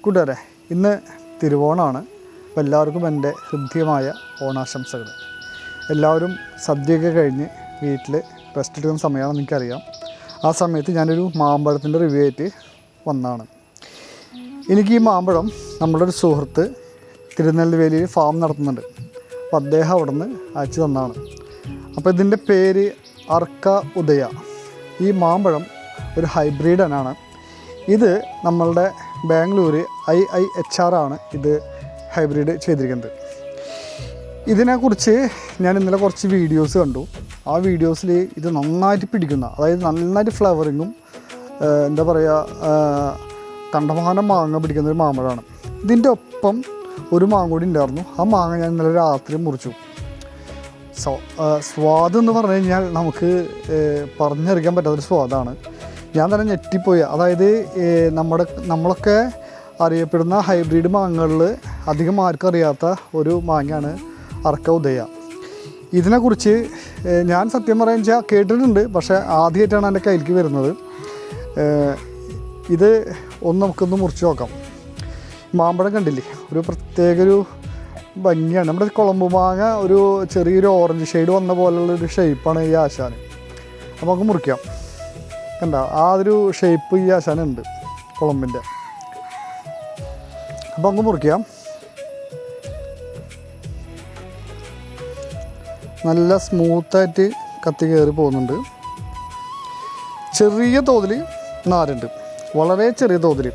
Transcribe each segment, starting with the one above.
കൂട്ടുകാരെ, ഇന്ന് തിരുവോണമാണ്. അപ്പോൾ എല്ലാവർക്കും എൻ്റെ ഹൃദ്യമായ ഓണാശംസകൾ. എല്ലാവരും സദ്യയൊക്കെ കഴിഞ്ഞ് വീട്ടിൽ റെസ്റ്റ് എടുക്കുന്ന സമയമാണെന്ന് എനിക്കറിയാം. ആ സമയത്ത് ഞാനൊരു മാമ്പഴത്തിൻ്റെ റിവ്യൂ ആയിട്ട് വന്നതാണ്. എനിക്ക് ഈ മാമ്പഴം നമ്മുടെ ഒരു സുഹൃത്ത് തിരുനെൽവേലിയിൽ ഫാം നടത്തുന്നുണ്ട്. അപ്പോൾ അദ്ദേഹം അവിടെ നിന്ന് അയച്ചു തന്നതാണ്. അപ്പോൾ ഇതിൻ്റെ പേര് അർക്ക ഉദയ. ഈ മാമ്പഴം ഒരു ഹൈബ്രിഡ് ആണ്. ഇത് നമ്മളുടെ ബാംഗ്ലൂർ IIHR ആണ് ഇത് ഹൈബ്രിഡ് ചെയ്തിരിക്കുന്നത്. ഇതിനെക്കുറിച്ച് ഞാൻ ഇന്നലെ കുറച്ച് വീഡിയോസ് കണ്ടു. ആ വീഡിയോസിൽ ഇത് നന്നായിട്ട് പിടിക്കുന്ന, അതായത് നന്നായിട്ട് ഫ്ലവറിങ്ങും എന്താ പറയുക കണ്ടമാനം മാങ്ങ പിടിക്കുന്ന ഒരു മാമ്പഴമാണ്. ഇതിൻ്റെ ഒപ്പം ഒരു മാങ്ങ കൂടി ഉണ്ടായിരുന്നു. ആ മാങ്ങ ഞാൻ ഇന്നലെ രാത്രി മുറിച്ചു. സ്വാദ് എന്ന് പറഞ്ഞു കഴിഞ്ഞാൽ നമുക്ക് പറഞ്ഞറിയിക്കാൻ പറ്റാത്തൊരു സ്വാദാണ്. ഞാൻ തന്നെ ഞെട്ടിപ്പോയി. അതായത് നമ്മളൊക്കെ അറിയപ്പെടുന്ന ഹൈബ്രിഡ് മാങ്ങകളിൽ അധികം ആർക്കും അറിയാത്ത ഒരു മാങ്ങയാണ് അർക്ക ഉദയ. ഇതിനെക്കുറിച്ച് ഞാൻ സത്യം പറയാൻ വെച്ചാൽ കേട്ടിട്ടുണ്ട്, പക്ഷേ ആദ്യമായിട്ടാണ് എൻ്റെ കയ്യിലേക്ക് വരുന്നത്. ഇത് നമുക്കൊന്ന് മുറിച്ച് നോക്കാം. മാമ്പഴം കണ്ടില്ലേ, ഒരു പ്രത്യേക ഒരു ഭംഗിയാണ്. നമ്മുടെ കുളമ്പ് മാങ്ങ ഒരു ചെറിയൊരു ഓറഞ്ച് ഷെയ്ഡ് വന്ന പോലുള്ളൊരു ഷേപ്പാണ് ഈ ആശാന്. അപ്പോൾ നമുക്ക് മുറിക്കാം. കണ്ട ആ ഒരു ഷേപ്പ് ഈ ആശാനുണ്ട് കുളമ്പിൻ്റെ. അപ്പോൾ നമുക്ക് മുറിക്കാം. നല്ല സ്മൂത്തായിട്ട് കത്തി കയറി പോകുന്നുണ്ട്. ചെറിയ തോതിൽ നാരുണ്ട്, വളരെ ചെറിയ തോതിൽ.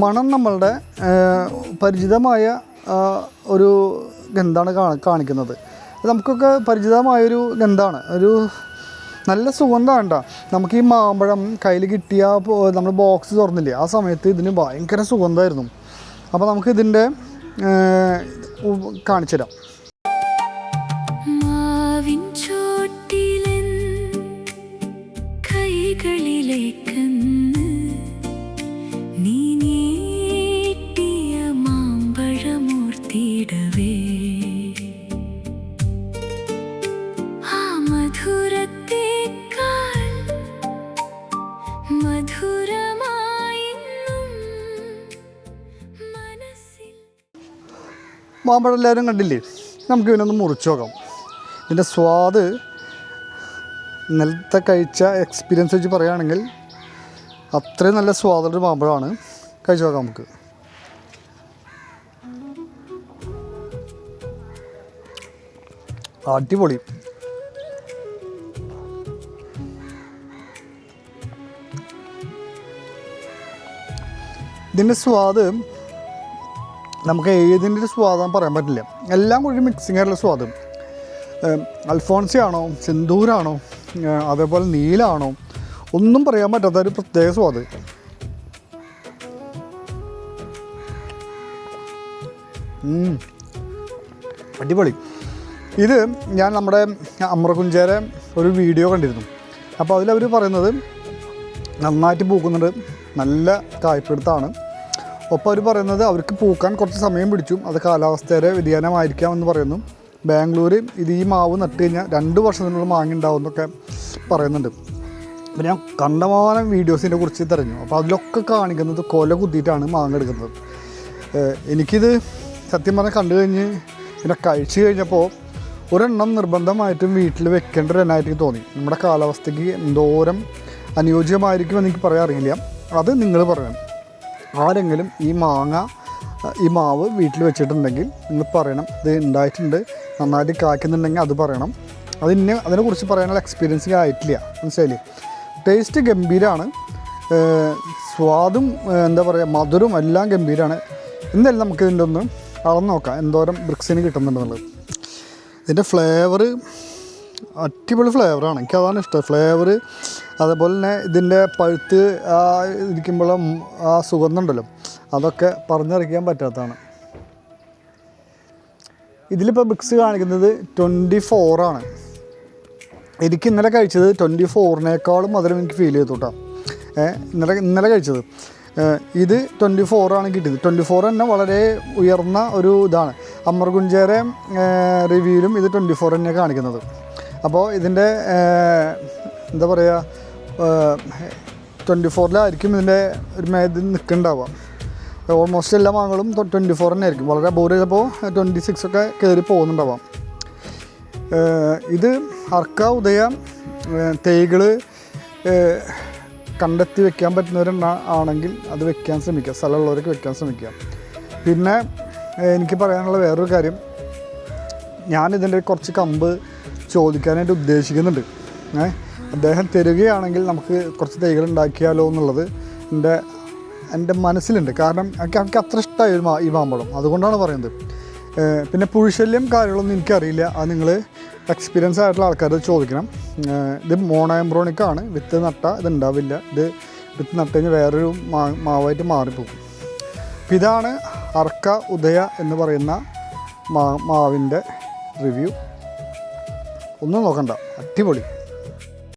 മണം നമ്മളുടെ പരിചിതമായ ഒരു ഗന്ധാണ് കാണിക്കുന്നത്. നമുക്കൊക്കെ പരിചിതമായൊരു ഗന്ധാണ്, ഒരു നല്ല സുഗന്ധമാണ് കേട്ടോ. നമുക്ക് ഈ മാമ്പഴം കയ്യിൽ കിട്ടിയ നമ്മൾ ബോക്സ് തുറന്നില്ലേ, ആ സമയത്ത് ഇതിന് ഭയങ്കര സുഗന്ധമായിരുന്നു. അപ്പോൾ നമുക്ക് ഇതിൻ്റെ കാണിച്ചു തരാം. മാമ്പഴം എല്ലാവരും കണ്ടില്ലേ, നമുക്ക് ഇതിനൊന്ന് മുറിച്ച് നോക്കാം. ഇതിൻ്റെ സ്വാദ് ഇന്നലത്തെ കഴിച്ച എക്സ്പീരിയൻസ് വെച്ച് പറയുകയാണെങ്കിൽ അത്രയും നല്ല സ്വാദുള്ളൊരു മാമ്പഴമാണ്. കഴിച്ച് നോക്കാം നമുക്ക്. അടിപൊളി. ഇതിൻ്റെ സ്വാദ് നമുക്ക് ഏതിൻ്റെ ഒരു സ്വാദാന്ന് പറയാൻ പറ്റില്ല. എല്ലാം കൂടി മിക്സിങ് ആയിട്ടുള്ള സ്വാദ്. അൽഫോൺസി ആണോ, സിന്ദൂരാണോ, അതേപോലെ നീലാണോ, ഒന്നും പറയാൻ പറ്റാത്ത ഒരു പ്രത്യേക സ്വാദ്. അടിപൊളി. ഇത് ഞാൻ നമ്മുടെ അമ്രകുഞ്ചേരെ ഒരു വീഡിയോ കണ്ടിരുന്നു. അപ്പോൾ അതിലവർ പറയുന്നത് നന്നായിട്ട് പൂക്കുന്നുണ്ട്, നല്ല കായ്പിടുത്താണ്. ഒപ്പം അവർ പറയുന്നത് അവർക്ക് പൂക്കാൻ കുറച്ച് സമയം പിടിച്ചു, അത് കാലാവസ്ഥയുടെ വ്യതിയാനമായിരിക്കാമെന്ന് പറയുന്നു. ബാംഗ്ലൂർ ഇത് ഈ മാവ് നട്ട് കഴിഞ്ഞാൽ 2 വർഷത്തിനുള്ള മാങ്ങ ഉണ്ടാവും എന്നൊക്കെ പറയുന്നുണ്ട്. അപ്പോൾ ഞാൻ കണ്ടമാനം വീഡിയോസിനെ കുറിച്ച് തിരഞ്ഞു. അപ്പോൾ അതിലൊക്കെ കാണിക്കുന്നത് കൊല കുത്തിയിട്ടാണ് മാങ്ങ എടുക്കുന്നത്. എനിക്കിത് സത്യം പറഞ്ഞാൽ കണ്ടു കഴിഞ്ഞ് പിന്നെ കഴിച്ചു കഴിഞ്ഞപ്പോൾ ഒരെണ്ണം നിർബന്ധമായിട്ടും വീട്ടിൽ വെക്കേണ്ട ഒരു എണ്ണമായിട്ട് തോന്നി. നമ്മുടെ കാലാവസ്ഥയ്ക്ക് എന്തോരം അനുയോജ്യമായിരിക്കുമെന്ന് എനിക്ക് പറയാൻ അറിയില്ല. അത് നിങ്ങൾ പറയണം. ആരെങ്കിലും ഈ മാവ് വീട്ടിൽ വെച്ചിട്ടുണ്ടെങ്കിൽ നിങ്ങൾ പറയണം. ഇത് ഉണ്ടായിട്ടുണ്ട്, നന്നായിട്ട് കായ്ക്കുന്നുണ്ടെങ്കിൽ അത് പറയണം. അതിനെക്കുറിച്ച് പറയാനുള്ള എക്സ്പീരിയൻസ് ആയിട്ടില്ല, മനസ്സിലായില്ലേ. ടേസ്റ്റ് ഗംഭീരമാണ്, സ്വാദും എന്താ പറയുക മധുരവും എല്ലാം ഗംഭീരമാണ്. എന്തായാലും നമുക്ക് ഇതിൻ്റെ ഒന്ന് അളന്ന് നോക്കാം എന്തോരം ബ്രിക്സിന് കിട്ടുന്നുണ്ടെന്നുള്ളത്. ഇതിൻ്റെ ഫ്ലേവർ അടിപൊളി ഫ്ലേവറാണ്, എനിക്കതാണ് ഇഷ്ടം ഫ്ലേവർ. അതേപോലെ തന്നെ ഇതിൻ്റെ പഴുത്ത് ഇരിക്കുമ്പോഴും ആ സുഗന്ധം ഉണ്ടല്ലോ, അതൊക്കെ പറഞ്ഞറിയിക്കാൻ പറ്റാത്തതാണ്. ഇതിലിപ്പോൾ ബ്രിക്സ് കാണിക്കുന്നത് 24 ആണ്. എനിക്ക് ഇന്നലെ കഴിച്ചത് 24-നേക്കാളും മധുരം എനിക്ക് ഫീൽ ചെയ്തു കേട്ടോ. ഇന്നലെ കഴിച്ചത് ഇത് 24 ആണ് കിട്ടിയത്. 24 തന്നെ വളരെ ഉയർന്ന ഒരു ഇതാണ്. അമർകുഞ്ചേരെ റിവ്യൂവിലും ഇത് 24 തന്നെ കാണിക്കുന്നത്. അപ്പോൾ ഇതിൻ്റെ എന്താ പറയുക 24-ലായിരിക്കും ഇതിൻ്റെ ഒരു ഇത് നിൽക്കുന്നുണ്ടാവുക. ഓൾമോസ്റ്റ് എല്ലാ മാങ്ങകളും 24 തന്നെ ആയിരിക്കും. വളരെ അപൂർവം ചിലപ്പോൾ 26 ഒക്കെ കയറി പോകുന്നുണ്ടാവാം. ഇത് അർക്ക ഉദയ തൈകൾ കണ്ടെത്തി വെക്കാൻ പറ്റുന്നവരാണെങ്കിൽ അത് വെക്കാൻ ശ്രമിക്കുക, സ്ഥലമുള്ളവർക്ക് വെക്കാൻ ശ്രമിക്കുക. പിന്നെ എനിക്ക് പറയാനുള്ള വേറൊരു കാര്യം, ഞാനിതിൻ്റെ കുറച്ച് കമ്പ് ചോദിക്കാനായിട്ട് ഉദ്ദേശിക്കുന്നുണ്ട്. അദ്ദേഹം തരികയാണെങ്കിൽ നമുക്ക് കുറച്ച് തൈകൾ ഉണ്ടാക്കിയാലോ എന്നുള്ളത് എൻ്റെ മനസ്സിലുണ്ട്. കാരണം എനിക്ക് അത്ര ഇഷ്ടമായി ഈ മാമ്പഴം, അതുകൊണ്ടാണ് പറയുന്നത്. പിന്നെ പുഴുശല്യം കാര്യങ്ങളൊന്നും എനിക്കറിയില്ല, അത് നിങ്ങൾ എക്സ്പീരിയൻസ് ആയിട്ടുള്ള ആൾക്കാർ ചോദിക്കണം. ഇത് മോണോഎംബ്രോണിക്കാണ്, വിത്ത് നട്ടാൽ ഇത് ഉണ്ടാവില്ല. ഇത് വിത്ത് നട്ട് കഴിഞ്ഞാൽ വേറൊരു മാവായിട്ട് മാറിപ്പോകും. അപ്പം ഇതാണ് അർക്ക ഉദയ എന്ന് പറയുന്ന മാവിൻ്റെ റിവ്യൂ. ഒന്നും നോക്കണ്ട, അടിപൊളി.